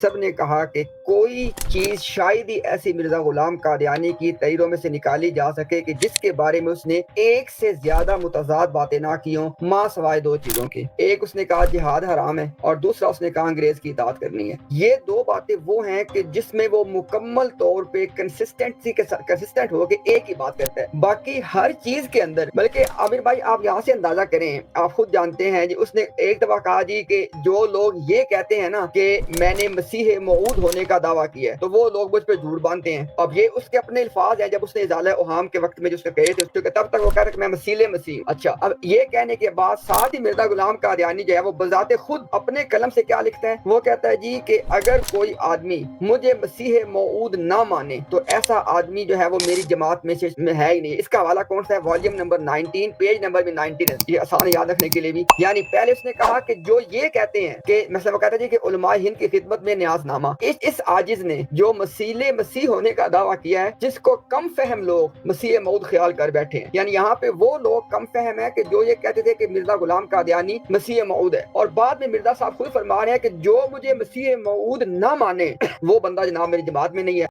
سب نے کہا کہ کوئی چیز شاید ہی ایسی مرزا غلام قادیانی کی تحریروں میں سے نکالی جا سکے کہ جس کے بارے میں اس نے ایک سے زیادہ متضاد باتیں نہ کی ہوں، ماں سوائے دو چیزوں کی۔ ایک اس نے کہا جہاد حرام ہے، اور دوسرا اس نے کہا انگریز کی اطاعت کرنی ہے۔ یہ دو باتیں وہ ہیں کہ جس میں وہ مکمل طور پہ کنسسٹنٹ ہو کے ایک ہی بات کرتا ہے، باقی ہر چیز کے اندر۔ بلکہ عامر بھائی آپ یہاں سے اندازہ کریں، آپ خود جانتے ہیں جی، اس نے ایک دفعہ کہا جی کہ جو لوگ یہ کہتے ہیں نا کہ میں نے مسیح موعود ہونے کا دعویٰ کیا ہے تو وہ لوگ مجھ پہ جھوٹ باندھتے ہیں۔ اب یہ اس کے اپنے الفاظ ہیں، جب اس نے ازالہ اوہام کے وقت میں جو اس نے کہے تھے، اس کے تب تک وہ کہہ رہا کہ میں مسیح۔ اچھا، اب یہ کہنے کے بعد ساتھ ہی مرزا غلام قادیانی جو ہے وہ بذات خود اپنے قلم سے کیا لکھتا ہے، وہ کہتا ہے جی کہ اگر کوئی آدمی مجھے مسیح موعود نہ مانے تو ایسا آدمی جو ہے وہ میری جماعت میں سے ہے ہی نہیں۔ اس کا حوالہ کون سا ہے؟ والیوم نمبر 19، پیج نمبر بھی 19 ہے، یہ آسان یاد رکھنے کے لیے بھی۔ یعنی پہلے اس نے کہا کہ جو یہ کہتے ہیں کہ مثلا وہ کہتا ہے جی کہ علماء ہند کی خدمت میں نیاز نامہ، اس عاجز نے جو مسیح ہونے کا دعویٰ کیا ہے، جس کو کم فہم لوگ مسیح موعود خیال کر بیٹھے ہیں۔ یعنی یہاں پہ وہ لوگ کم فہم ہیں کہ جو یہ کہتے تھے کہ مرزا غلام قادیانی مسیح موعود ہے، اور بعد میں مرزا صاحب خود فرما رہے ہیں کہ جو مجھے مسیح موعود نہ مانے وہ بندہ جناب میری جماعت میں نہیں ہے۔